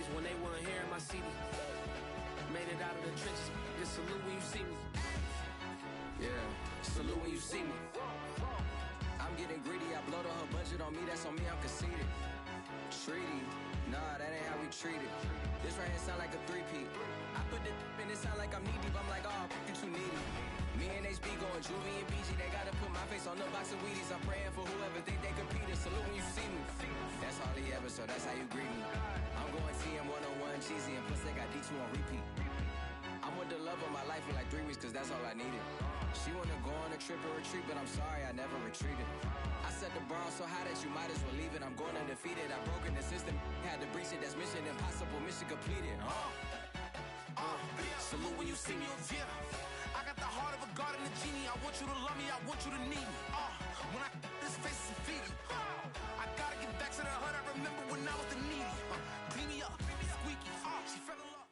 days when they weren't hearing my CD. Made it out of the trenches. Just salute when you see me. Yeah, salute when you see me. I'm getting greedy. I blow the whole budget on me. That's on me. I'm conceited. Treaty. Nah, that ain't how we treat it. This right here sound like a three-peat. I put the in it sound like I'm knee deep. I'm like, oh, you too needy. Me and HB going Juvie and BG. They gotta put my face on the box of Wheaties. I'm praying for whoever think they competed. Salute when you see me. That's all he ever, so that's how you greet me. I'm going TM 101 cheesy, and plus they got D2 on repeat. I'm with the love of my life for like 3 weeks, cause that's all I needed. She wanna go on a trip or retreat, but I'm sorry, I never retreated. I set the bar so high that you might as well leave it. I'm going undefeated, I've broken the system. Had to breach it, that's mission impossible, mission completed. Salute when you see me, yeah. I got the heart of a god and a genie. I want you to love me, I want you to need me. When I this face is Fiji. I gotta get back to the hood, I remember when I was the needy. Clean me up, squeaky. She fell in love.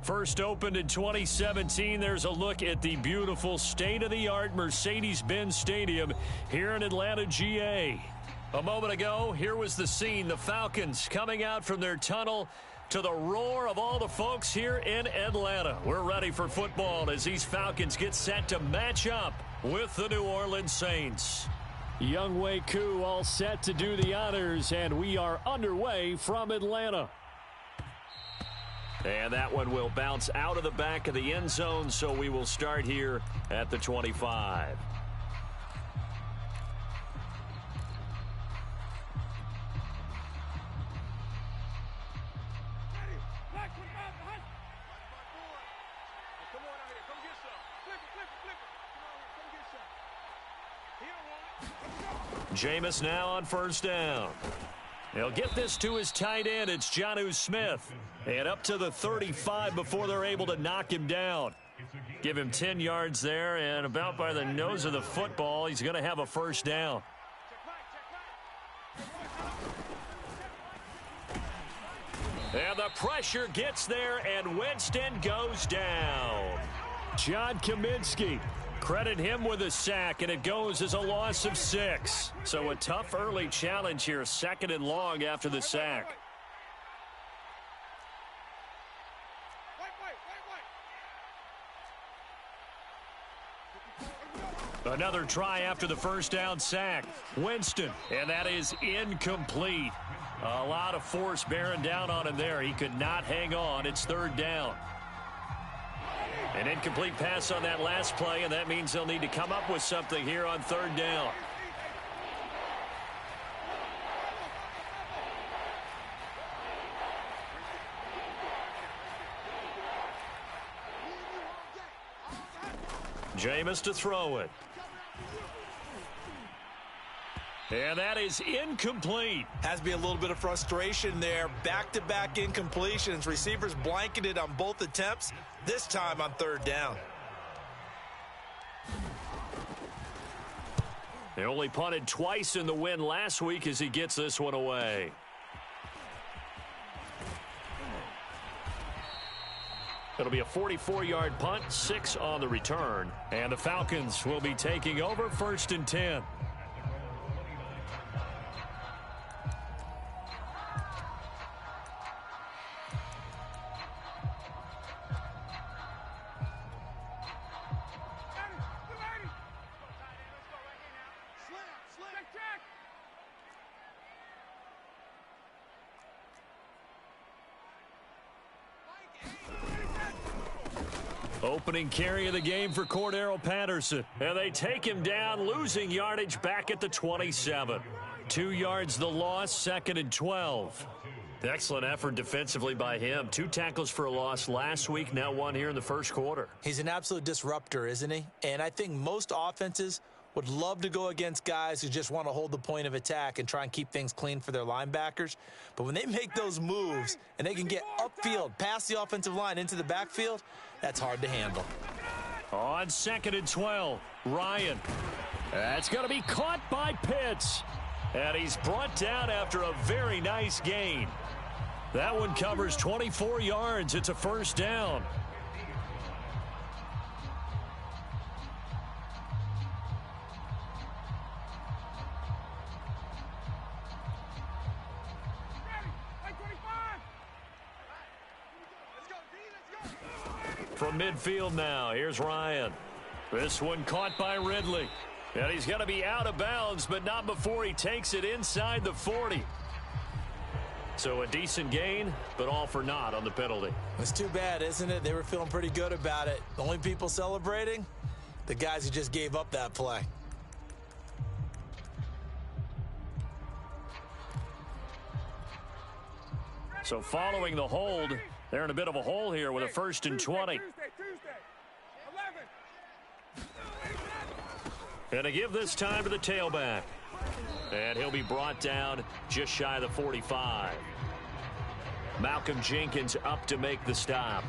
First opened in 2017, there's a look at the beautiful state-of-the-art Mercedes-Benz Stadium here in Atlanta, GA. A moment ago, here was the scene. The Falcons coming out from their tunnel to the roar of all the folks here in Atlanta. We're ready for football as these Falcons get set to match up with the New Orleans Saints. Younghoe Koo all set to do the honors, and we are underway from Atlanta. And that one will bounce out of the back of the end zone, so we will start here at the 25. Jameis now on first down. He'll get this to his tight end. It's Jonnu Smith. And up to the 35 before they're able to knock him down. Give him 10 yards there, and about by the nose of the football, he's going to have a first down. And the pressure gets there, and Winston goes down. John Kaminsky. Credit him with a sack, and it goes as a loss of 6. So a tough early challenge here, 2nd and long after the sack. Another try after the first down sack. Winston, and that is incomplete. A lot of force bearing down on him there. He could not hang on. It's 3rd down. An incomplete pass on that last play, and that means they'll need to come up with something here on 3rd down. Jameis to throw it. And that is incomplete. Has to be a little bit of frustration there. Back-to-back incompletions. Receivers blanketed on both attempts, this time on 3rd down. They only punted twice in the win last week as he gets this one away. It'll be a 44-yard punt, 6 on the return. And the Falcons will be taking over 1st and 10. Opening carry of the game for Cordero Patterson. And they take him down, losing yardage back at the 27. 2 yards the loss, 2nd and 12. Excellent effort defensively by him. 2 tackles for a loss last week, now 1 here in the first quarter. He's an absolute disruptor, isn't he? And I think most offenses would love to go against guys who just want to hold the point of attack and try and keep things clean for their linebackers. But when they make those moves and they can get upfield, past the offensive line into the backfield, that's hard to handle. On 2nd and 12, Ryan. That's going to be caught by Pitts. And he's brought down after a very nice gain. That one covers 24 yards. It's a first down. from midfield now. Here's Ryan. This one caught by Ridley. And he's going to be out of bounds, but not before he takes it inside the 40. So a decent gain, but all for naught on the penalty. It's too bad, isn't it? They were feeling pretty good about it. The only people celebrating, the guys who just gave up that play. So following the hold, they're in a bit of a hole here with a 1st and 20. And to give this time to the tailback. And he'll be brought down just shy of the 45. Malcolm Jenkins up to make the stop.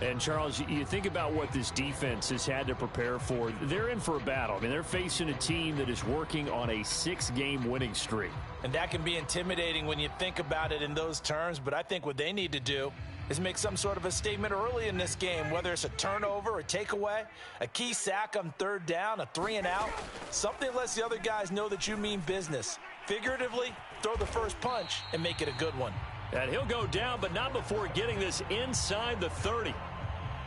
And, Charles, you think about what this defense has had to prepare for. They're in for a battle. I mean, they're facing a team that is working on a 6-game winning streak. And that can be intimidating when you think about it in those terms, but I think what they need to do is make some sort of a statement early in this game, whether it's a turnover, a takeaway, a key sack on 3rd down, a 3-and-out, something that lets the other guys know that you mean business. Figuratively, throw the first punch and make it a good one. And he'll go down, but not before getting this inside the 30.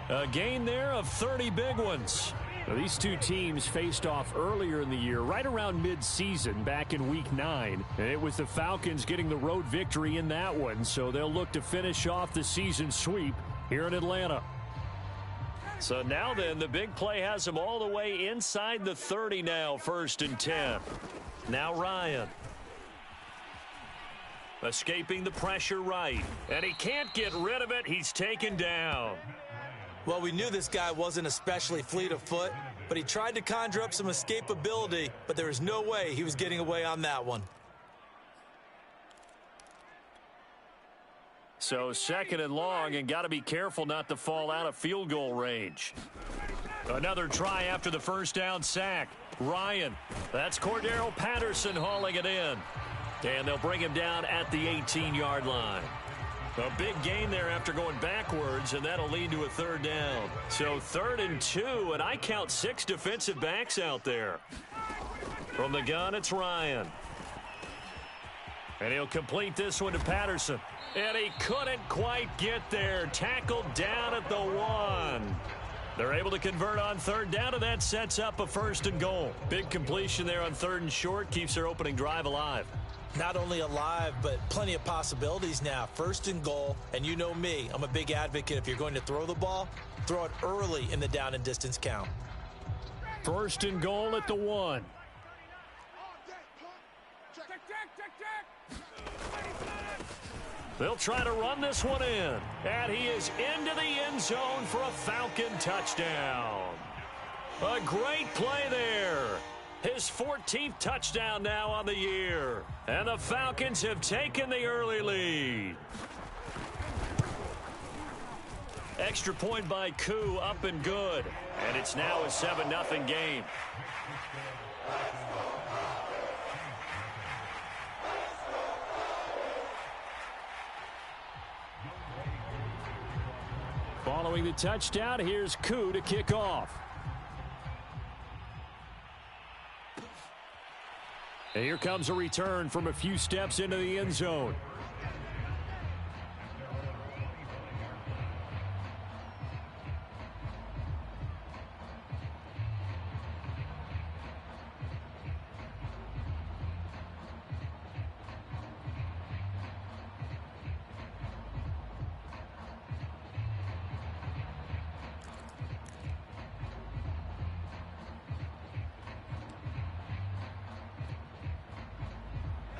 A gain there of 30 big ones. Now, these two teams faced off earlier in the year, right around mid-season, back in Week 9. And it was the Falcons getting the road victory in that one, so they'll look to finish off the season sweep here in Atlanta. So now then, the big play has them all the way inside the 30 now, 1st and 10. Now Ryan. Escaping the pressure right. And he can't get rid of it. He's taken down. Well, we knew this guy wasn't especially fleet of foot, but he tried to conjure up some escapability, but there was no way he was getting away on that one. So 2nd and long, and got to be careful not to fall out of field goal range. Another try after the 1st down sack. Ryan. That's Cordero Patterson hauling it in. And they'll bring him down at the 18-yard line. A big gain there after going backwards, and that'll lead to a 3rd down. So 3rd and 2, and I count 6 defensive backs out there. From the gun, it's Ryan. And he'll complete this one to Patterson. And he couldn't quite get there. Tackled down at the 1. They're able to convert on 3rd down, and that sets up a 1st and goal. Big completion there on 3rd and short, keeps their opening drive alive. Not only alive, but plenty of possibilities now. 1st and goal, and you know me, I'm a big advocate. If you're going to throw the ball, throw it early in the down and distance count. 1st and goal at the 1. They'll try to run this one in. And he is into the end zone for a Falcon touchdown. A great play there. His 14th touchdown now on the year. And the Falcons have taken the early lead. Extra point by Koo, up and good. And it's now a 7-0 game. Following the touchdown, here's Koo to kick off. And here comes a return from a few steps into the end zone.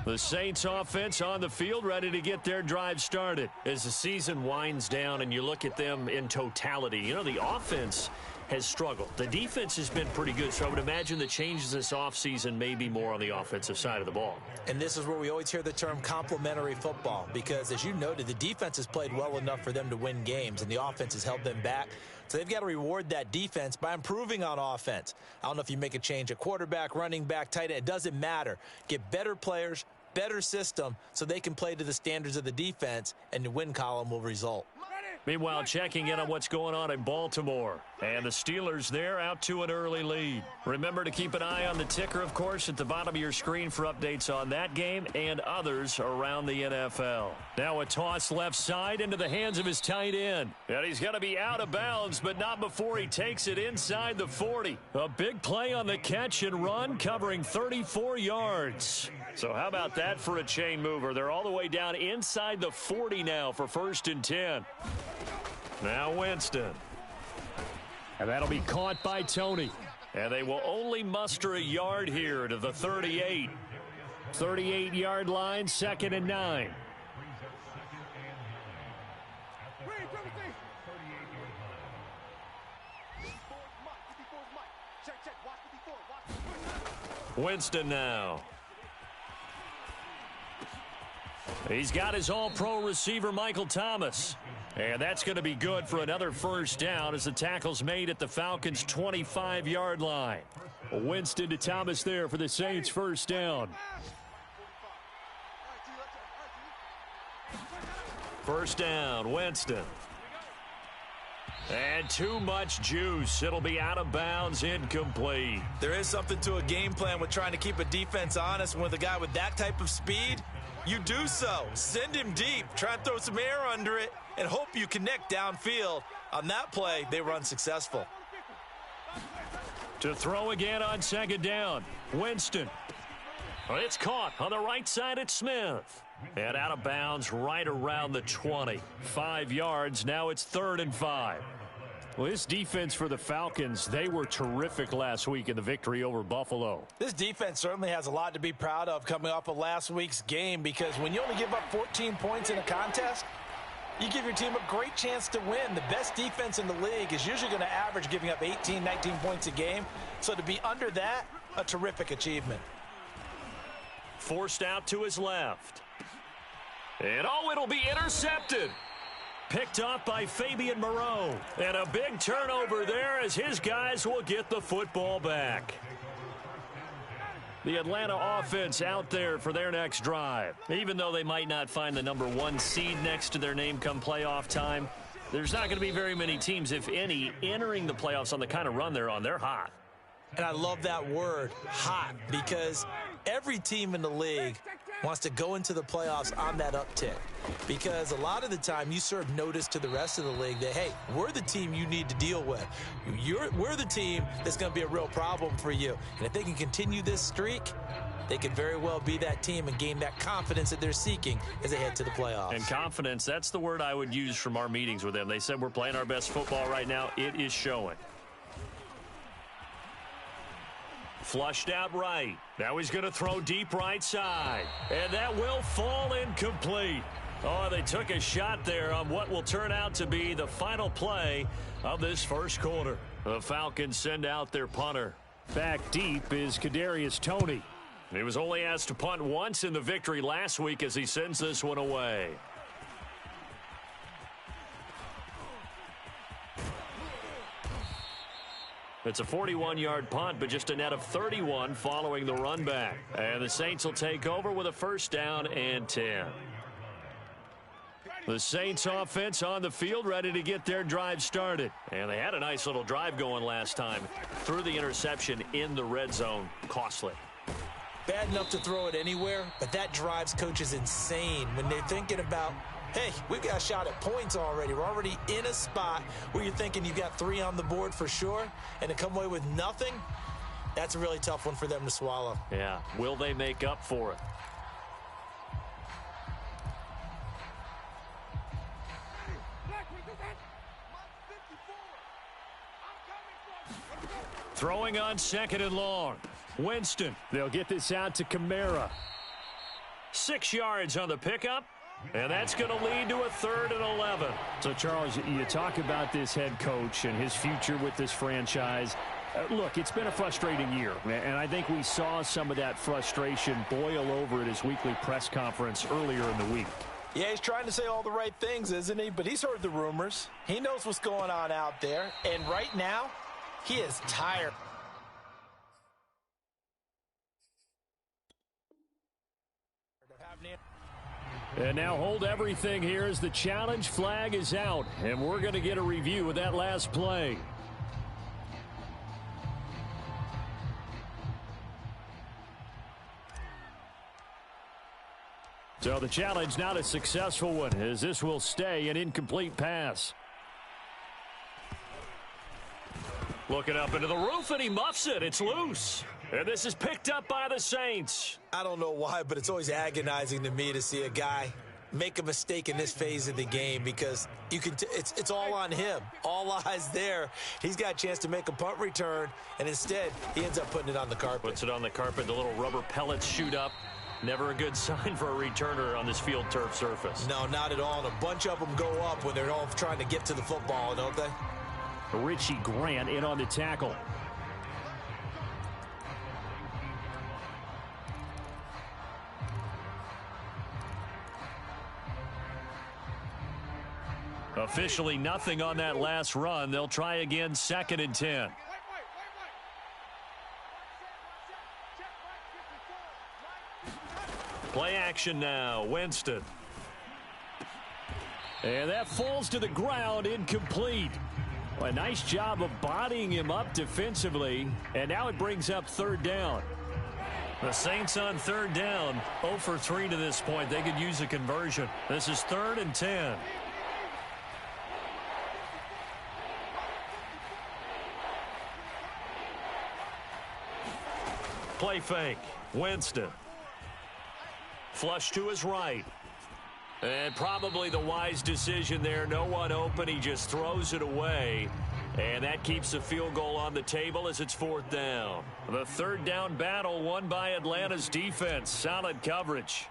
The Saints offense on the field, ready to get their drive started. As the season winds down and you look at them in totality, you know, the offense has struggled. The defense has been pretty good, so I would imagine the changes this offseason may be more on the offensive side of the ball. And this is where we always hear the term complementary football, because as you noted, the defense has played well enough for them to win games, and the offense has held them back. So they've got to reward that defense by improving on offense. I don't know if you make a change at quarterback, running back, tight end. It doesn't matter. Get better players, better system, so they can play to the standards of the defense, and the win column will result. Meanwhile, checking in on what's going on in Baltimore. And the Steelers there out to an early lead. Remember to keep an eye on the ticker, of course, at the bottom of your screen for updates on that game and others around the NFL. Now a toss left side into the hands of his tight end. And he's going to be out of bounds, but not before he takes it inside the 40. A big play on the catch and run, covering 34 yards. So how about that for a chain mover? They're all the way down inside the 40 now for 1st and 10. Now Winston. And that'll be caught by Tony. And they will only muster a yard here to the 38. 38-yard line, 2nd and 9. Winston now. He's got his all-pro receiver, Michael Thomas. And that's going to be good for another 1st down as the tackle's made at the Falcons' 25-yard line. Winston to Thomas there for the Saints' 1st down. 1st down, Winston. And too much juice. It'll be out of bounds, incomplete. There is something to a game plan with trying to keep a defense honest. When with a guy with that type of speed, you do so. Send him deep. Try and throw some air under it and hope you connect downfield. On that play, they were unsuccessful. To throw again on 2nd down, Winston. It's caught on the right side at Smith. And out of bounds right around the 20. 5 yards. Now it's 3rd and 5. Well, this defense for the Falcons, they were terrific last week in the victory over Buffalo. This defense certainly has a lot to be proud of coming off of last week's game, because when you only give up 14 points in a contest, you give your team a great chance to win. The best defense in the league is usually going to average giving up 18, 19 points a game. So to be under that, a terrific achievement. Forced out to his left. And it'll be intercepted. Picked off by Fabian Moreau. And a big turnover there as his guys will get the football back. The Atlanta offense out there for their next drive. Even though they might not find the number 1 seed next to their name come playoff time, there's not going to be very many teams, if any, entering the playoffs on the kind of run they're on. They're hot. And I love that word, hot, because every team in the league wants to go into the playoffs on that uptick, because a lot of the time you serve notice to the rest of the league that, hey, we're the team you need to deal with. We're the team that's going to be a real problem for you. And if they can continue this streak, they could very well be that team and gain that confidence that they're seeking as they head to the playoffs. And confidence, that's the word I would use from our meetings with them. They said we're playing our best football right now. It is showing. Flushed out right. Now he's going to throw deep right side. And that will fall incomplete. Oh, they took a shot there on what will turn out to be the final play of this 1st quarter. The Falcons send out their punter. Back deep is Kadarius Toney. He was only asked to punt once in the victory last week as he sends this one away. It's a 41-yard punt, but just a net of 31 following the run back. And the Saints will take over with a 1st down and 10. The Saints offense on the field, ready to get their drive started. And they had a nice little drive going last time. Threw the interception in the red zone. Costly. Bad enough to throw it anywhere, but that drives coaches insane when they're thinking about, hey, we've got a shot at points already. We're already in a spot where you're thinking you've got 3 on the board for sure, and to come away with nothing, that's a really tough one for them to swallow. Yeah, will they make up for it? Throwing on 2nd and long. Winston. They'll get this out to Kamara. 6 yards on the pickup. And that's going to lead to a 3rd and 11. So, Charles, you talk about this head coach and his future with this franchise. Look, it's been a frustrating year, and I think we saw some of that frustration boil over at his weekly press conference earlier in the week. Yeah, he's trying to say all the right things, isn't he? But he's heard the rumors. He knows what's going on out there. And right now, he is tired. And now hold everything here as the challenge flag is out. And we're going to get a review of that last play. So the challenge not a successful one, as this will stay an incomplete pass. Looking up into the roof, and he muffs it. It's loose. And this is picked up by the Saints. I don't know why, but it's always agonizing to me to see a guy make a mistake in this phase of the game, because you can it's all on him. All eyes there. He's got a chance to make a punt return, and instead he ends up putting it on the carpet. Puts it on the carpet. The little rubber pellets shoot up. Never a good sign for a returner on this field turf surface. No, not at all. And a bunch of them go up when they're all trying to get to the football, don't they? Richie Grant in on the tackle. Officially nothing on that last run. They'll try again, 2nd and 10. Play action now, Winston. And that falls to the ground, incomplete. A nice job of bodying him up defensively, and now it brings up 3rd down. The Saints on 3rd down, 0 for 3 to this point. They could use a conversion. This is 3rd and 10. Play fake, Winston. Flush to his right. And probably the wise decision there. No one open. He just throws it away. And that keeps the field goal on the table as it's 4th down. The 3rd down battle won by Atlanta's defense. Solid coverage.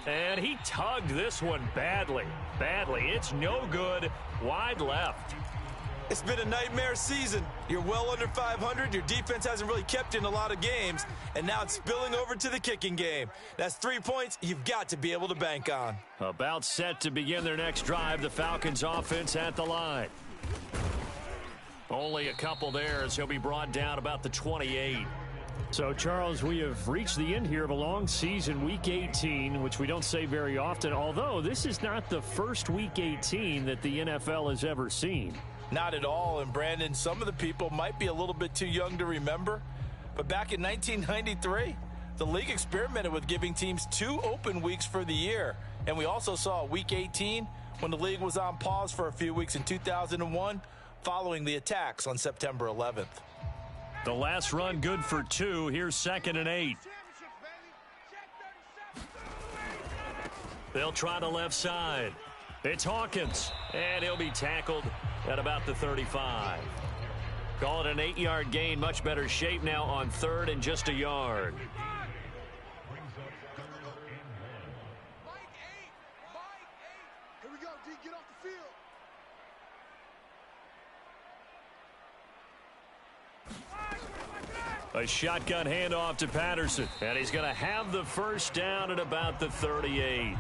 And he tugged this one badly. It's no good. Wide left. It's been a nightmare season. You're well under 500. Your defense hasn't really kept you in a lot of games. And now it's spilling over to the kicking game. That's 3 points you've got to be able to bank on. About set to begin their next drive. The Falcons offense at the line. Only a couple there as he'll be brought down about the 28. So, Charles, we have reached the end here of a long season, Week 18, which we don't say very often, although this is not the first Week 18 that the NFL has ever seen. Not at all. And, Brandon, some of the people might be a little bit too young to remember, but back in 1993, the league experimented with giving teams 2 open weeks for the year. And we also saw Week 18 when the league was on pause for a few weeks in 2001 following the attacks on September 11th. The last run good for 2. Here's 2nd and 8. They'll try the left side. It's Hawkins, and he'll be tackled at about the 35. Call it an 8-yard gain. Much better shape now on 3rd and just a yard. Here we go, D. Get off the field. A shotgun handoff to Patterson, and he's going to have the first down at about the 38.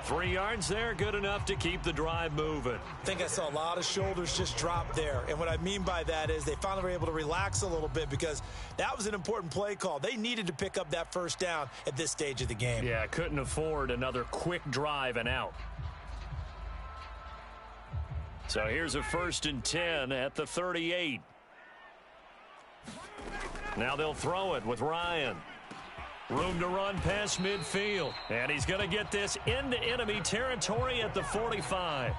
3 yards there, good enough to keep the drive moving. I think I saw a lot of shoulders just drop there. And what I mean by that is they finally were able to relax a little bit because that was an important play call. They needed to pick up that first down at this stage of the game. Yeah, couldn't afford another quick drive and out. So here's a 1st and 10 at the 38. Now they'll throw it with Ryan. Room to run past midfield. And he's going to get this into enemy territory at the 45.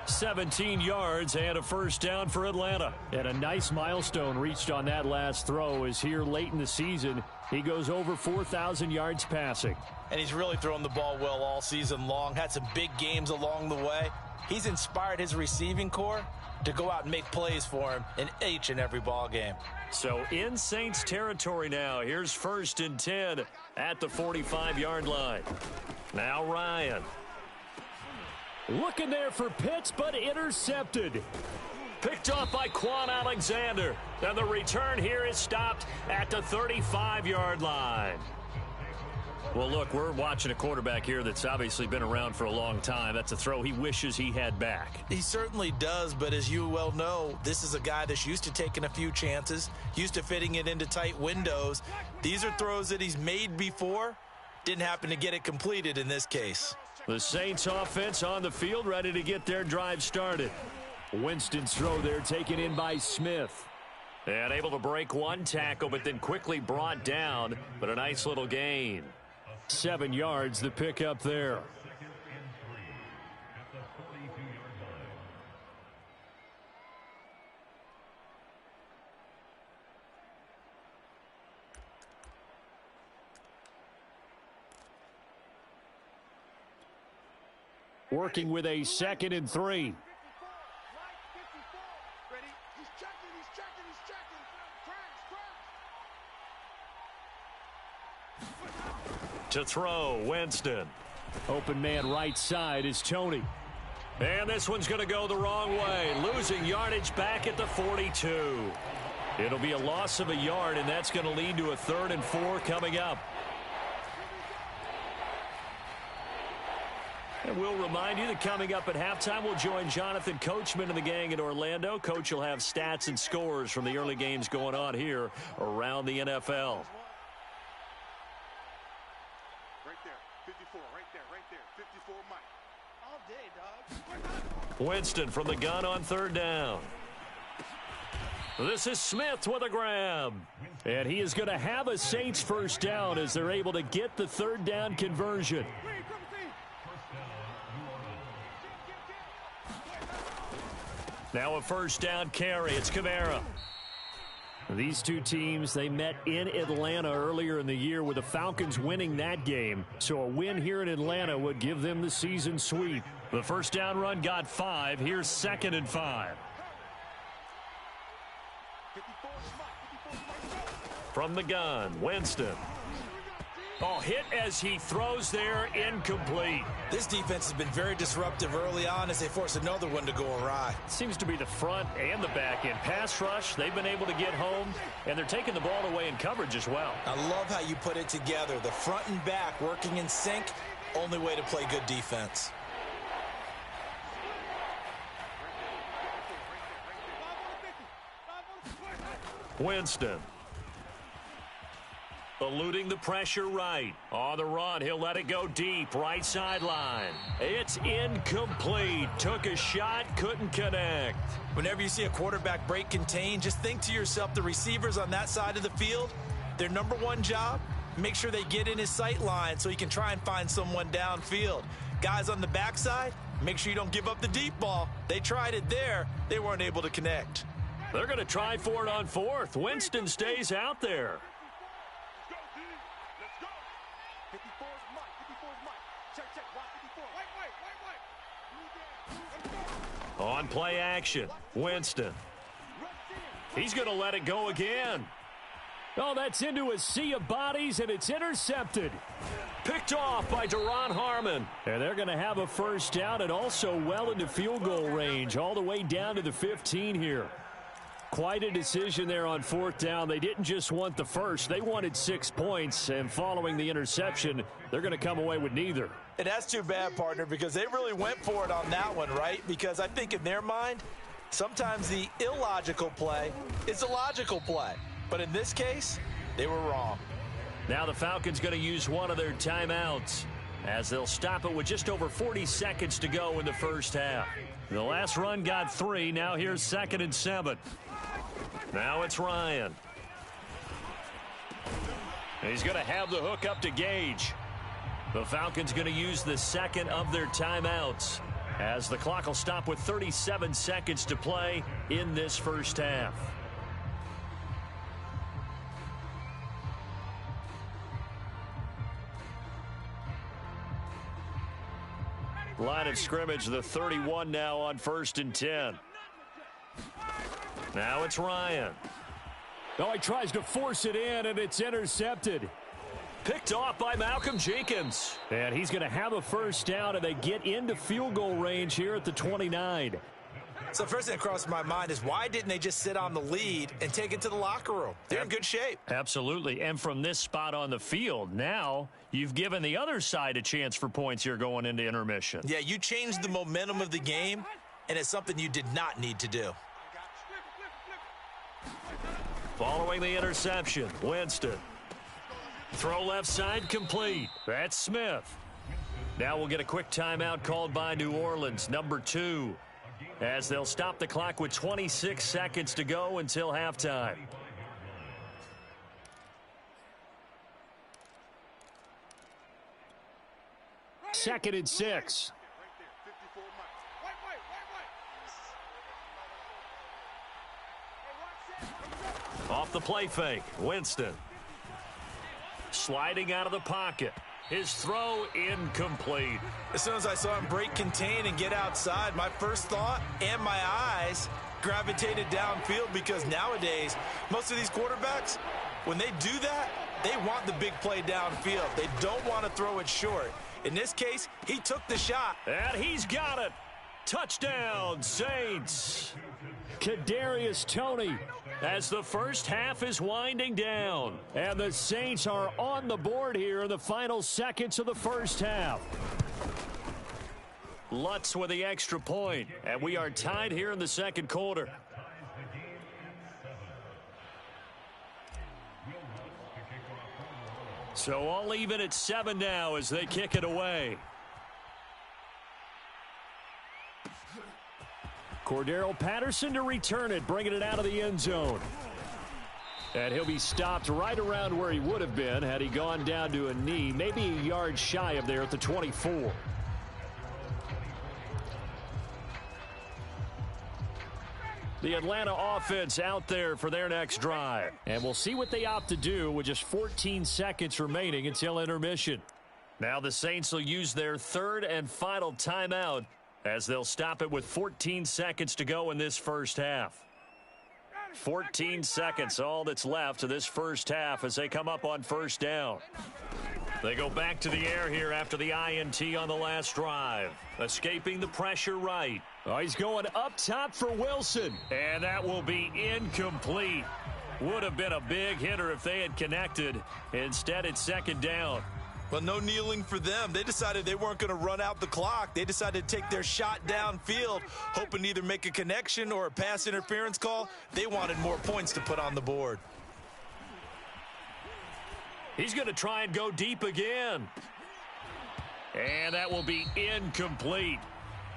17 yards and a first down for Atlanta. And a nice milestone reached on that last throw is here late in the season. He goes over 4,000 yards passing. And he's really thrown the ball well all season long. Had some big games along the way. He's inspired his receiving corps to go out and make plays for him in each and every ball game. So in Saints territory now. Here's 1st and 10 at the 45-yard line. Now Ryan. Looking there for Pitts, but intercepted. Picked off by Quan Alexander. And the return here is stopped at the 35-yard line. Well, look, we're watching a quarterback here that's obviously been around for a long time. That's a throw he wishes he had back. He certainly does, but as you well know, this is a guy that's used to taking a few chances, used to fitting it into tight windows. These are throws that he's made before. Didn't happen to get it completed in this case. The Saints offense on the field, ready to get their drive started. Winston's throw there taken in by Smith. And able to break one tackle, but then quickly brought down. But a nice little gain. 7 yards, the pickup there. Working with a 2nd and 3. To throw, Winston. Open man right side is Tony. And this one's going to go the wrong way. Losing yardage back at the 42. It'll be a loss of a yard, and that's going to lead to a 3rd and 4 coming up. And we'll remind you that coming up at halftime, we'll join Jonathan Coachman and the gang in Orlando. Coach will have stats and scores from the early games going on here around the NFL. Winston from the gun on 3rd down. This is Smith with a grab. And he is going to have a Saints 1st down as they're able to get the 3rd down conversion. Now a 1st down carry. It's Kamara. These two teams, they met in Atlanta earlier in the year with the Falcons winning that game. So a win here in Atlanta would give them the season sweep. The 1st down run got 5. Here's 2nd and 5. From the gun, Winston. Oh, hit as he throws there, incomplete. This defense has been very disruptive early on as they force another one to go awry. Seems to be the front and the back end. Pass rush, they've been able to get home, and they're taking the ball away in coverage as well. I love how you put it together. The front and back working in sync, only way to play good defense. Winston. Eluding the pressure right. On the run, he'll let it go deep. Right sideline. It's incomplete. Took a shot, couldn't connect. Whenever you see a quarterback break contain, just think to yourself, the receivers on that side of the field, their number one job, make sure they get in his sight line so he can try and find someone downfield. Guys on the backside, make sure you don't give up the deep ball. They tried it there. They weren't able to connect. They're going to try for it on 4th. Winston stays out there. On play action, Winston. He's going to let it go again. Oh, that's into a sea of bodies, and it's intercepted. Picked off by Duron Harmon. And they're going to have a 1st down and also well into field goal range, all the way down to the 15 here. Quite a decision there on 4th down. They didn't just want the first. They wanted 6 points, and following the interception, they're going to come away with neither. And that's too bad, partner, because they really went for it on that one, right? Because I think in their mind, sometimes the illogical play is a logical play. But in this case, they were wrong. Now the Falcons going to use one of their timeouts as they'll stop it with just over 40 seconds to go in the 1st half. The last run got 3. Now here's 2nd and 7. Now it's Ryan. He's going to have the hook up to Gage. The Falcons going to use the 2nd of their timeouts as the clock will stop with 37 seconds to play in this 1st half. Line of scrimmage, the 31 now on 1st and 10. Now it's Ryan. Oh, he tries to force it in, and it's intercepted. Picked off by Malcolm Jenkins. And he's going to have a 1st down, and they get into field goal range here at the 29. So first thing that crosses my mind is why didn't they just sit on the lead and take it to the locker room? They're in good shape. Absolutely. And from this spot on the field, now you've given the other side a chance for points here going into intermission. Yeah, you changed the momentum of the game, and it's something you did not need to do. Following the interception, Winston. Throw left side complete. That's Smith. Now we'll get a quick timeout called by New Orleans, number 2, as they'll stop the clock with 26 seconds to go until halftime. Second and 6. Off the play fake, Winston. Sliding out of the pocket. His throw incomplete. As soon as I saw him break contain and get outside, my first thought and my eyes gravitated downfield, because nowadays, most of these quarterbacks, when they do that, they want the big play downfield. They don't want to throw it short. In this case, he took the shot. And he's got it. Touchdown, Saints. Kadarius Toney, as the first half is winding down. and the Saints are on the board here in the final seconds of the first half. Lutz with the extra point, and we are tied here in the second quarter. So all even at 7 now as they kick it away. Cordero Patterson to return it, bringing it out of the end zone. And he'll be stopped right around where he would have been had he gone down to a knee, maybe a yard shy of there at the 24. The Atlanta offense out there for their next drive. And we'll see what they opt to do with just 14 seconds remaining until intermission. Now the Saints will use their third and final timeout as they'll stop it with 14 seconds to go in this first half. 14 seconds, all that's left of this first half as they come up on first down. They go back to the air here after the INT on the last drive. Escaping the pressure right. Oh, he's going up top for Wilson. And that will be incomplete. Would have been a big hitter if they had connected. Instead, it's second down. Well, no kneeling for them. They decided they weren't going to run out the clock. They decided to take their shot downfield, hoping to either make a connection or a pass interference call. They wanted more points to put on the board. He's going to try and go deep again. And that will be incomplete.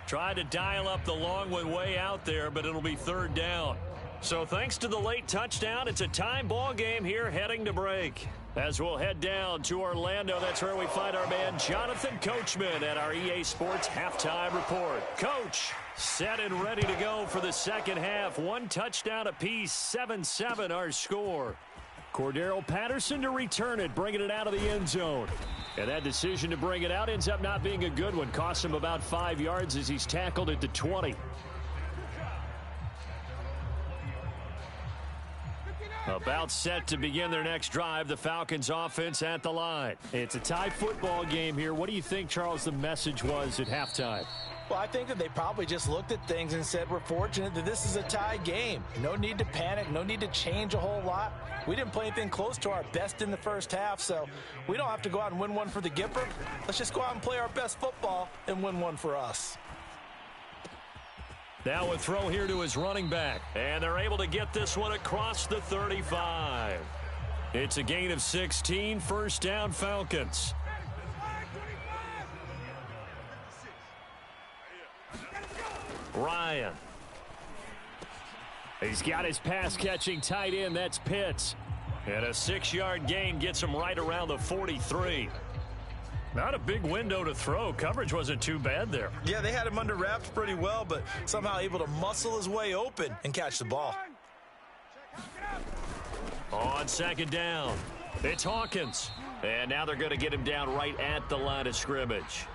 Tried to dial up the long one way out there, but it'll be third down. So thanks to the late touchdown, it's a time ball game here heading to break. As we'll head down to Orlando, that's where we find our man Jonathan Coachman at our EA Sports Halftime Report. Coach, set and ready to go for the second half. One touchdown apiece, 7-7 our score. Cordero Patterson to return it, bringing it out of the end zone. And that decision to bring it out ends up not being a good one. Costs him about 5 yards as he's tackled at the 20. About set to begin their next drive, the Falcons offense at the line. It's a tie football game here. What do you think, Charles, the message was at halftime? Well, I think that they probably just looked at things and said, we're fortunate that this is a tie game. No need to panic. No need to change a whole lot. We didn't play anything close to our best in the first half, so we don't have to go out and win one for the Gipper. Let's just go out and play our best football and win one for us. Now a throw here to his running back. And they're able to get this one across the 35. It's a gain of 16. First down, Falcons. Ryan. He's got his pass-catching tight end. That's Pitts. And a 6-yard gain gets him right around the 43. Not a big window to throw. Coverage wasn't too bad there. Yeah, they had him under wraps pretty well, but somehow able to muscle his way open and catch the ball. On second down, it's Hawkins. And now they're going to get him down right at the line of scrimmage.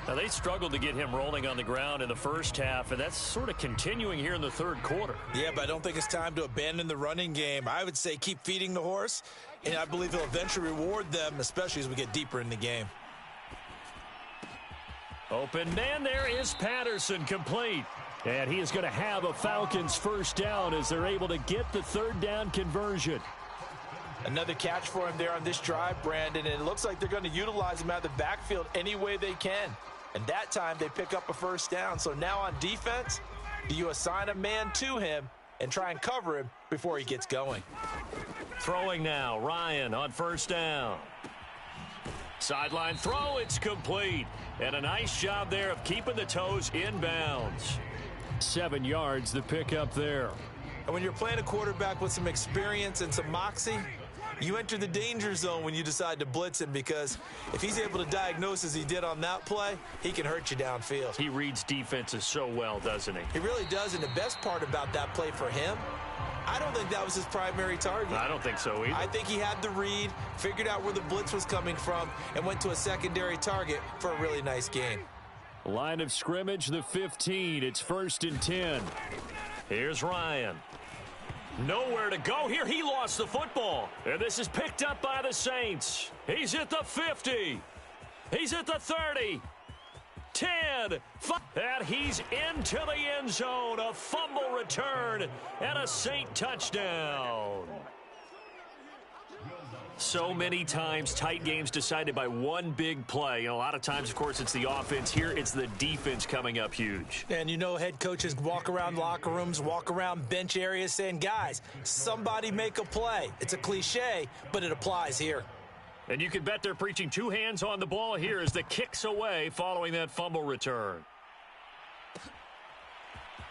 Now, they struggled to get him rolling on the ground in the first half, and that's sort of continuing here in the third quarter. Yeah, but I don't think it's time to abandon the running game. I would say keep feeding the horse, and I believe he'll eventually reward them, especially as we get deeper in the game. Open man, there is Patterson, complete. And he is going to have a Falcons first down as they're able to get the third down conversion. Another catch for him there on this drive, Brandon, and it looks like they're going to utilize him out of the backfield any way they can. And that time they pick up a first down. So now on defense, do you assign a man to him and try and cover him before he gets going? Throwing now, Ryan on first down. Sideline throw, it's complete. And a nice job there of keeping the toes inbounds. 7 yards, the pickup there. And when you're playing a quarterback with some experience and some moxie, you enter the danger zone when you decide to blitz him, because if he's able to diagnose as he did on that play, he can hurt you downfield. He reads defenses so well, doesn't he? He really does, and the best part about that play for him, I don't think that was his primary target. I don't think so either. I think he had the read, figured out where the blitz was coming from, and went to a secondary target for a really nice gain. Line of scrimmage, the 15. It's 1st and 10. Here's Ryan. Nowhere to go here. He lost the football. And this is picked up by the Saints. He's at the 50. He's at the 30. 10. 5. And he's into the end zone. A fumble return and a Saint touchdown. So many times tight games decided by one big play. And a lot of times, of course, it's the offense. Here, it's the defense coming up huge. And you know, head coaches walk around locker rooms, walk around bench areas saying, guys, somebody make a play. It's a cliche, but it applies here. And you can bet they're preaching two hands on the ball here as the kick's away following that fumble return.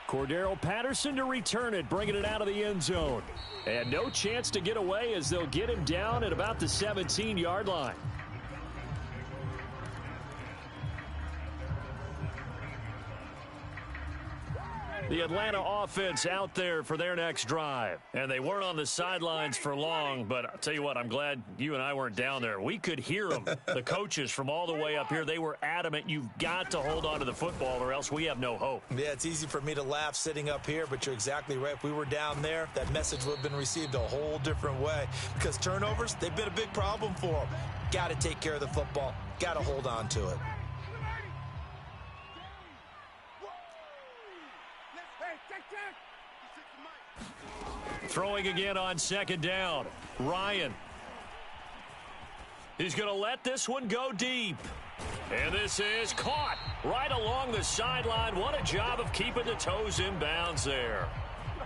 Cordero Patterson to return it, bringing it out of the end zone. And no chance to get away as they'll get him down at about the 17-yard line. The Atlanta offense out there for their next drive. And they weren't on the sidelines for long, but I'll tell you what, I'm glad you and I weren't down there. We could hear them. The coaches from all the way up here, they were adamant, you've got to hold on to the football or else we have no hope. Yeah, it's easy for me to laugh sitting up here, but you're exactly right. If we were down there, that message would have been received a whole different way, because turnovers, they've been a big problem for them. Got to take care of the football. Got to hold on to it. Throwing again on second down. Ryan. He's going to let this one go deep. And this is caught right along the sideline. What a job of keeping the toes in bounds there.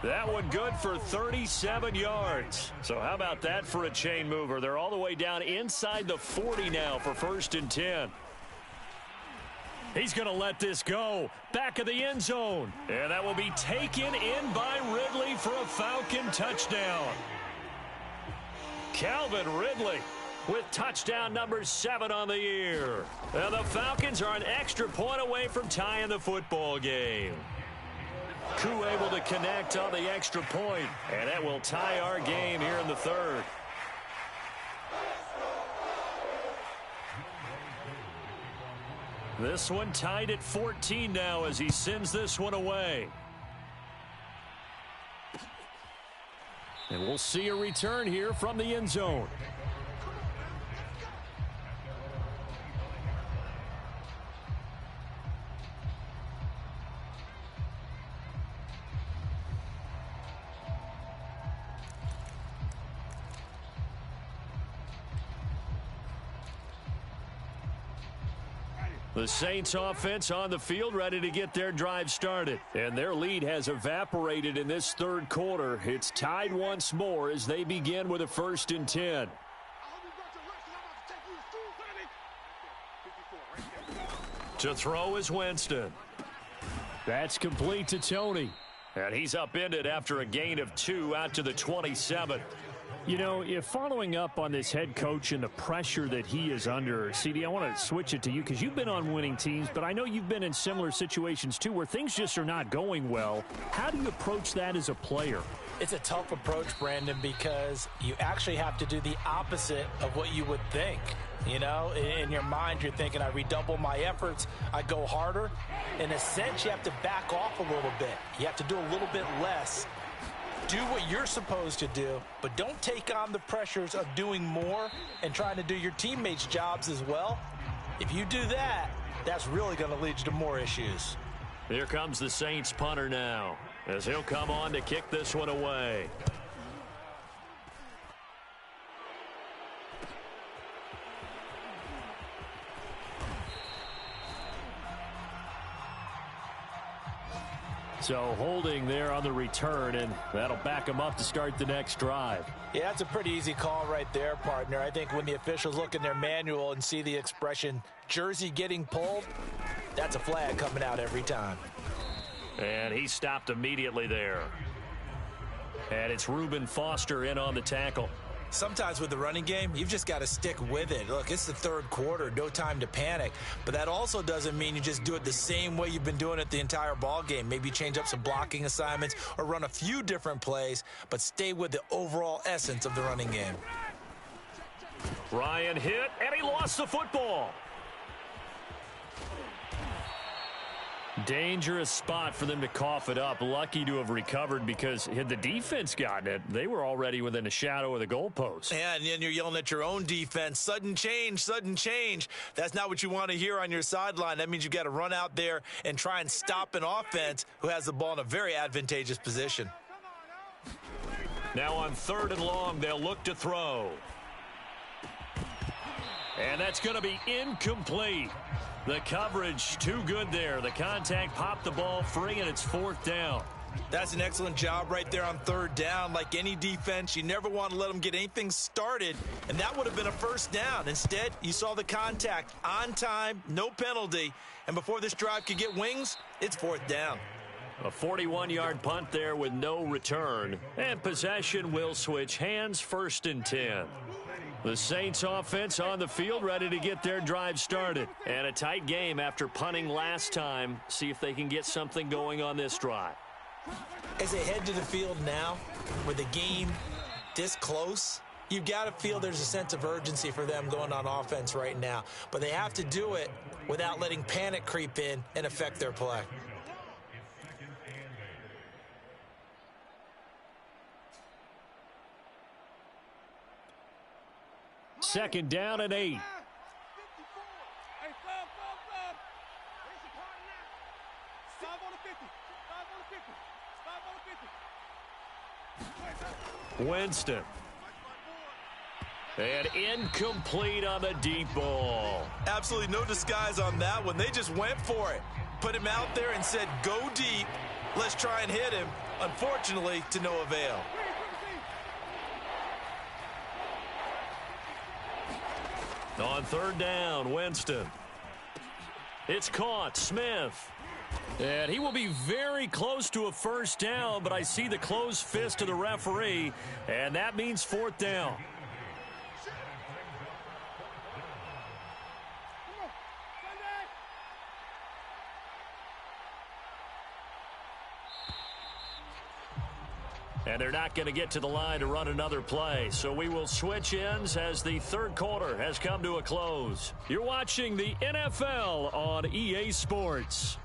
That one good for 37 yards. So how about that for a chain mover? They're all the way down inside the 40 now for 1st and 10. He's going to let this go. Back of the end zone. And that will be taken in by Ridley for a Falcon touchdown. Calvin Ridley with touchdown number 7 on the year. And the Falcons are an extra point away from tying the football game. Koo able to connect on the extra point. And that will tie our game here in the third. This one tied at 14 now as he sends this one away. And we'll see a return here from the end zone. The Saints offense on the field ready to get their drive started. And their lead has evaporated in this third quarter. It's tied once more as they begin with a 1st and 10. To throw is Winston. That's complete to Tony. And he's upended after a gain of 2 out to the 27. You know, if following up on this head coach and the pressure that he is under, CD, I want to switch it to you because you've been on winning teams, but I know you've been in similar situations too where things just are not going well. How do you approach that as a player? It's a tough approach, Brandon, because you actually have to do the opposite of what you would think. You know, in your mind, you're thinking, I redouble my efforts, I go harder. In a sense, you have to back off a little bit. You have to do a little bit less. Do what you're supposed to do, but don't take on the pressures of doing more and trying to do your teammates' jobs as well. If you do that, that's really going to lead you to more issues. Here comes the Saints punter now, as he'll come on to kick this one away. So holding there on the return, and that'll back them up to start the next drive. Yeah, that's a pretty easy call right there, partner. I think when the officials look in their manual and see the expression jersey getting pulled, that's a flag coming out every time. And he stopped immediately there. And it's Reuben Foster in on the tackle. Sometimes with the running game, you've just got to stick with it. Look, it's the third quarter, no time to panic. But that also doesn't mean you just do it the same way you've been doing it the entire ball game. Maybe change up some blocking assignments or run a few different plays, but stay with the overall essence of the running game. Ryan hit, and he lost the football. Dangerous spot for them to cough it up. Lucky to have recovered, because had the defense gotten it, they were already within a shadow of the goalpost. Yeah, and then you're yelling at your own defense. Sudden change, sudden change. That's not what you want to hear on your sideline. That means you've got to run out there and try and stop an offense who has the ball in a very advantageous position. Now on 3rd and long, they'll look to throw. And that's going to be incomplete. The coverage too good there. The contact popped the ball free, and it's 4th down. That's an excellent job right there on 3rd down. Like any defense, you never want to let them get anything started, and that would have been a 1st down. Instead, you saw the contact on time, no penalty, and before this drive could get wings, it's 4th down. A 41-yard punt there with no return, and possession will switch hands. 1st and 10. The Saints offense on the field, ready to get their drive started. And a tight game after punting last time. See if they can get something going on this drive. As they head to the field now, with the game this close, you've got to feel there's a sense of urgency for them going on offense right now. But they have to do it without letting panic creep in and affect their play. Second down and 8. Winston. And incomplete on the deep ball. Absolutely no disguise on that one. They just went for it. Put him out there and said, go deep. Let's try and hit him. Unfortunately, to no avail. On 3rd down, Winston. It's caught. Smith. And he will be very close to a 1st down, but I see the closed fist of the referee, and that means 4th down. And they're not going to get to the line to run another play. So we will switch ends as the 3rd quarter has come to a close. You're watching the NFL on EA Sports.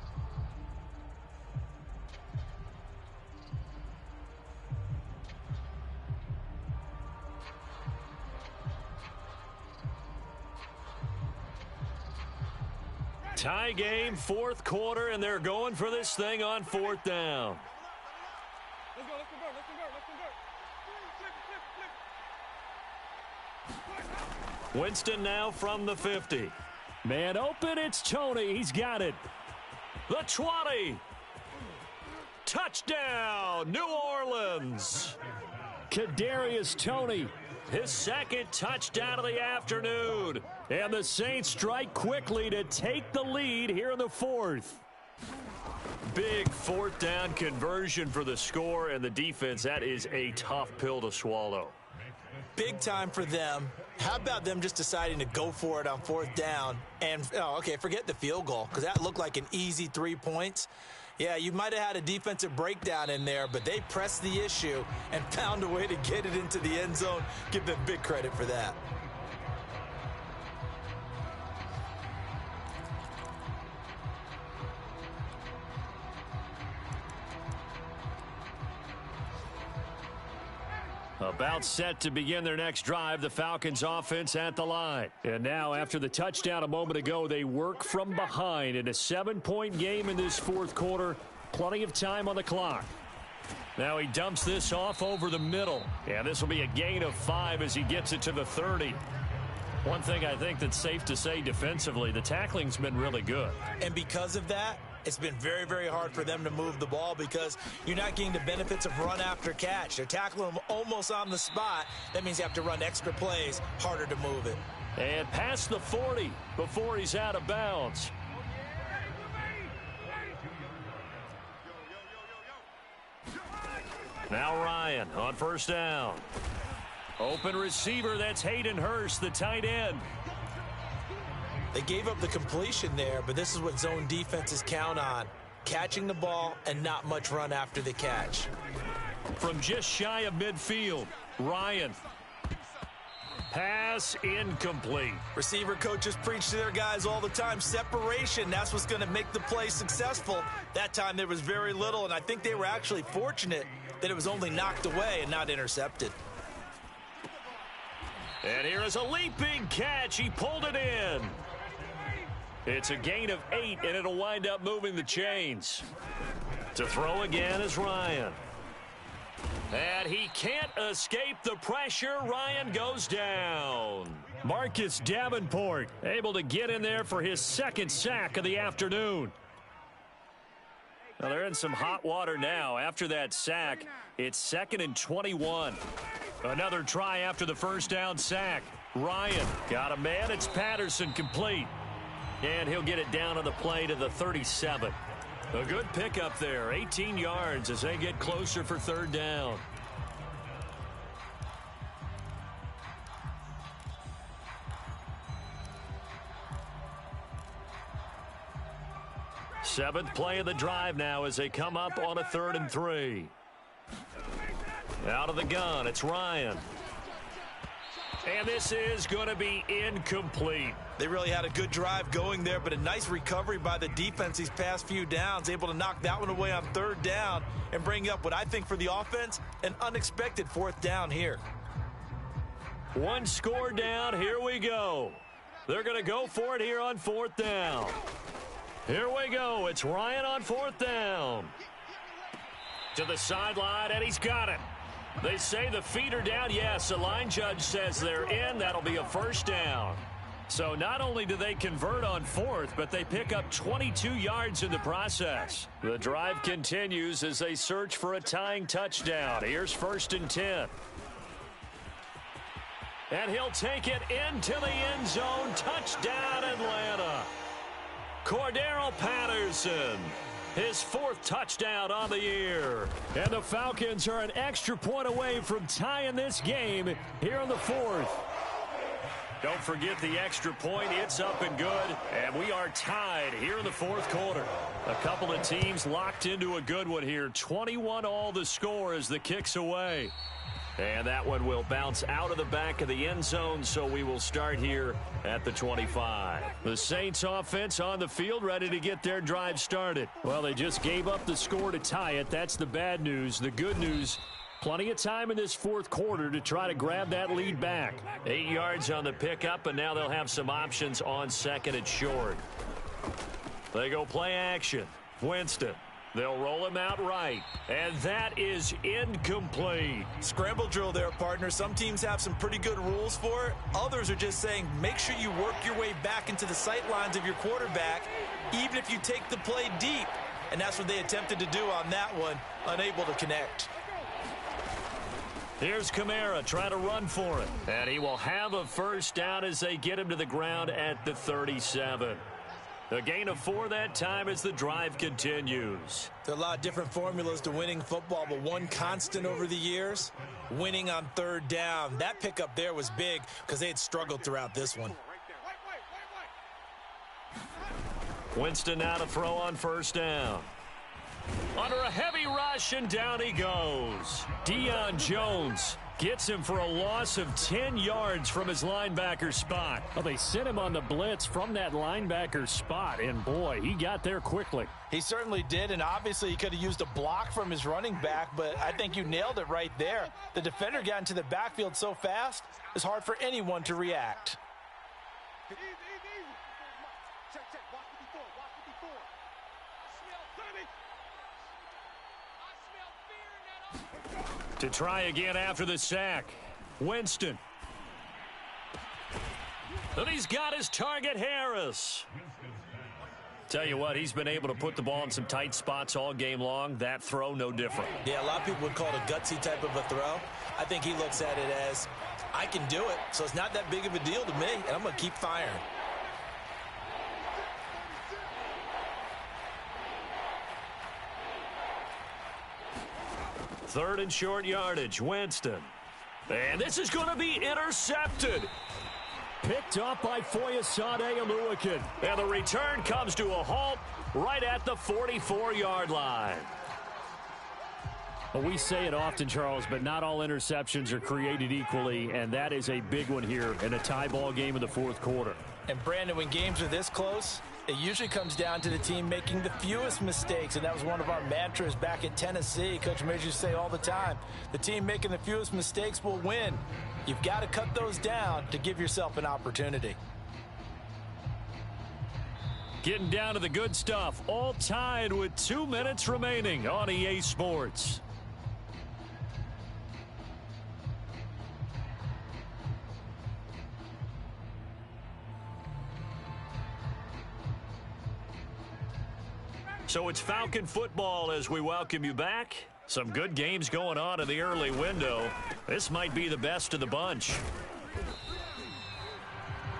Tie game, 4th quarter, and they're going for this thing on 4th down. Let's go, let's convert, let's convert, let's convert. Winston now from the 50. Man open, it's Tony. He's got it. The 20. Touchdown, New Orleans. Kadarius Toney, his 2nd touchdown of the afternoon. And the Saints strike quickly to take the lead here in the 4th. Big 4th down conversion for the score, and the defense, that is a tough pill to swallow. Big time for them. How about them just deciding to go for it on 4th down? And, forget the field goal, because that looked like an easy 3 points. Yeah, you might have had a defensive breakdown in there, but they pressed the issue and found a way to get it into the end zone. Give them big credit for that. About set to begin their next drive, the Falcons offense at the line. And now, after the touchdown a moment ago, they work from behind in a 7-point game in this fourth quarter. Plenty of time on the clock. Now he dumps this off over the middle. And this will be a gain of 5 as he gets it to the 30. One thing I think that's safe to say defensively, the tackling's been really good. And because of that, it's been very, very hard for them to move the ball because you're not getting the benefits of run after catch. They're tackling them almost on the spot. That means you have to run extra plays, harder to move it. And past the 40 before he's out of bounds. Now Ryan on first down. Open receiver, that's Hayden Hurst, the tight end. They gave up the completion there, but this is what zone defenses count on. Catching the ball and not much run after the catch. From just shy of midfield, Ryan. Pass incomplete. Receiver coaches preach to their guys all the time. Separation, that's what's going to make the play successful. That time there was very little, and I think they were actually fortunate that it was only knocked away and not intercepted. And here is a leaping catch. He pulled it in. It's a gain of 8, and it'll wind up moving the chains. To throw again is Ryan. And he can't escape the pressure. Ryan goes down. Marcus Davenport able to get in there for his second sack of the afternoon. Well, they're in some hot water now. After that sack, it's 2nd and 21. Another try after the first down sack. Ryan got a man. It's Patterson complete. And he'll get it down on the play to the 37. A good pickup there. 18 yards as they get closer for third down. Seventh play of the drive now as they come up on a 3rd and 3. Out of the gun, it's Ryan. And this is going to be incomplete. They really had a good drive going there, but a nice recovery by the defense these past few downs, able to knock that one away on 3rd down and bring up what I think for the offense, an unexpected 4th down here. One score down, here we go. They're going to go for it here on 4th down. Here we go, it's Ryan on 4th down. To the sideline, and he's got it. They say the feet are down. Yes, the line judge says they're in. That'll be a first down. So not only do they convert on 4th, but they pick up 22 yards in the process. The drive continues as they search for a tying touchdown. Here's 1st and 10. And he'll take it into the end zone. Touchdown, Atlanta. Cordero Patterson. His 4th touchdown on the year. And the Falcons are an extra point away from tying this game here in the 4th. Don't forget the extra point. It's up and good. And we are tied here in the 4th quarter. A couple of teams locked into a good one here. 21 all the score as the kick's away. And that one will bounce out of the back of the end zone, so we will start here at the 25. The Saints offense on the field, ready to get their drive started. Well, they just gave up the score to tie it. That's the bad news. The good news, plenty of time in this 4th quarter to try to grab that lead back. 8 yards on the pickup, and now they'll have some options on 2nd and short. They go play action. Winston. They'll roll him out right, and that is incomplete. Scramble drill there, partner. Some teams have some pretty good rules for it. Others are just saying make sure you work your way back into the sight lines of your quarterback, even if you take the play deep. And that's what they attempted to do on that one, unable to connect. Here's Kamara trying to run for it, and he will have a first down as they get him to the ground at the 37. A gain of 4 that time as the drive continues. There are a lot of different formulas to winning football, but one constant over the years, winning on 3rd down. That pickup there was big because they had struggled throughout this one. Winston now to throw on 1st down. Under a heavy rush, and down he goes. Deion Jones gets him for a loss of 10 yards from his linebacker spot. Well, they sent him on the blitz from that linebacker spot, and boy, he got there quickly. He certainly did, and obviously he could have used a block from his running back, but I think you nailed it right there. The defender got into the backfield so fast, it's hard for anyone to react. Easy. Check. Watch the before. I smell fear. To try again after the sack, Winston. And he's got his target, Harris. Tell you what, he's been able to put the ball in some tight spots all game long. That throw, no different. Yeah, a lot of people would call it a gutsy type of a throw. I think he looks at it as, I can do it, so it's not that big of a deal to me, and I'm going to keep firing. Third and short yardage, Winston. And this is going to be intercepted. Picked up by Foyesade Oluwakin. And the return comes to a halt right at the 44-yard line. Well, we say it often, Charles, but not all interceptions are created equally, and that is a big one here in a tie ball game in the fourth quarter. And, Brandon, when games are this close, it usually comes down to the team making the fewest mistakes, and that was one of our mantras back at Tennessee. Coach Major used to say all the time, the team making the fewest mistakes will win. You've got to cut those down to give yourself an opportunity. Getting down to the good stuff, all tied with 2 minutes remaining on EA Sports. So it's Falcon football as we welcome you back. Some good games going on in the early window. This might be the best of the bunch.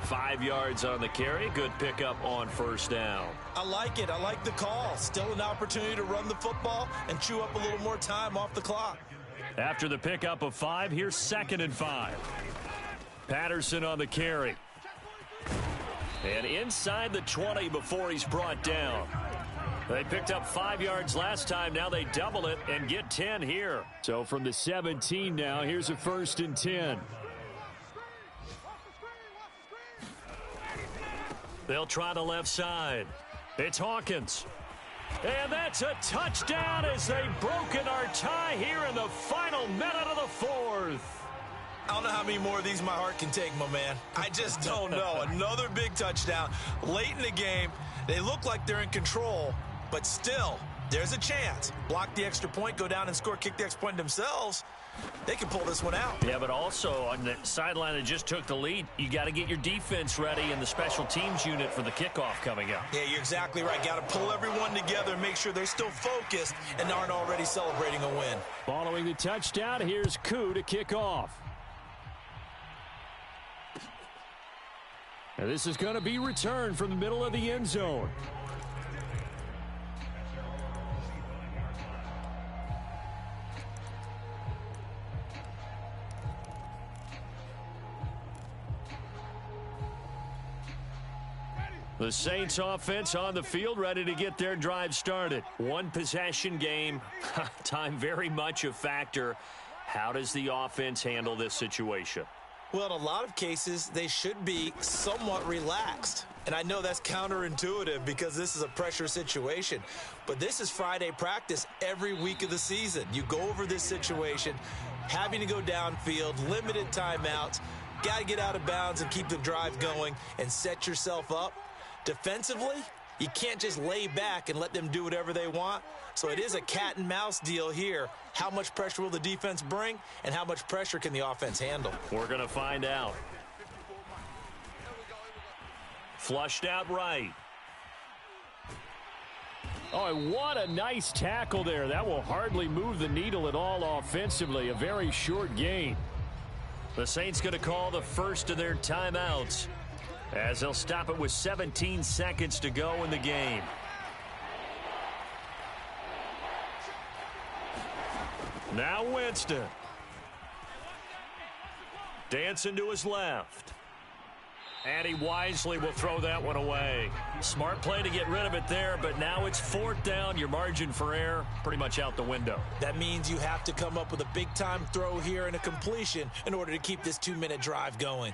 5 yards on the carry. Good pickup on first down. I like it. I like the call. Still an opportunity to run the football and chew up a little more time off the clock. After the pickup of 5, here's 2nd and 5. Patterson on the carry. And inside the 20 before he's brought down. They picked up 5 yards last time. Now they double it and get 10 here. So from the 17 now, here's a 1st and 10. They'll try the left side. It's Hawkins. And that's a touchdown as they've broken our tie here in the final minute of the fourth. I don't know how many more of these my heart can take, my man. I just don't know. Another big touchdown late in the game. They look like they're in control, but still, there's a chance. Block the extra point, go down and score, kick the extra point themselves. They can pull this one out. Yeah, but also on the sideline that just took the lead, you got to get your defense ready and the special teams unit for the kickoff coming up. Yeah, you're exactly right. Got to pull everyone together and make sure they're still focused and aren't already celebrating a win. Following the touchdown, here's Koo to kick off. And this is going to be returned from the middle of the end zone. The Saints offense on the field, ready to get their drive started. One possession game, time very much a factor. How does the offense handle this situation? Well, in a lot of cases, they should be somewhat relaxed. And I know that's counterintuitive because this is a pressure situation. But this is Friday practice every week of the season. You go over this situation, having to go downfield, limited timeouts, got to get out of bounds and keep the drive going and set yourself up. Defensively, you can't just lay back and let them do whatever they want. So it is a cat and mouse deal here. How much pressure will the defense bring, and how much pressure can the offense handle? We're going to find out. Flushed out right. Oh, and what a nice tackle there. That will hardly move the needle at all offensively. A very short gain. The Saints going to call the first of their timeouts, as they'll stop it with 17 seconds to go in the game. Now Winston. Dancing to his left. And he wisely will throw that one away. Smart play to get rid of it there, but now it's 4th down. Your margin for error pretty much out the window. That means you have to come up with a big-time throw here and a completion in order to keep this 2-minute drive going.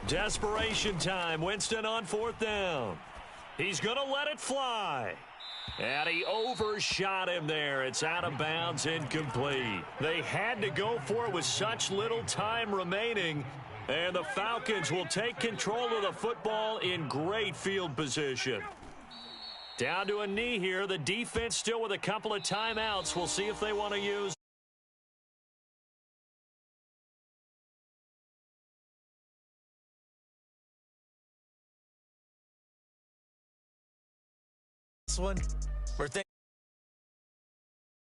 Desperation time. Winston on 4th down. He's going to let it fly. And he overshot him there. It's out of bounds, incomplete. They had to go for it with such little time remaining. And the Falcons will take control of the football in great field position. Down to a knee here. The defense still with a couple of timeouts. We'll see if they want to use. This one, we're thinking.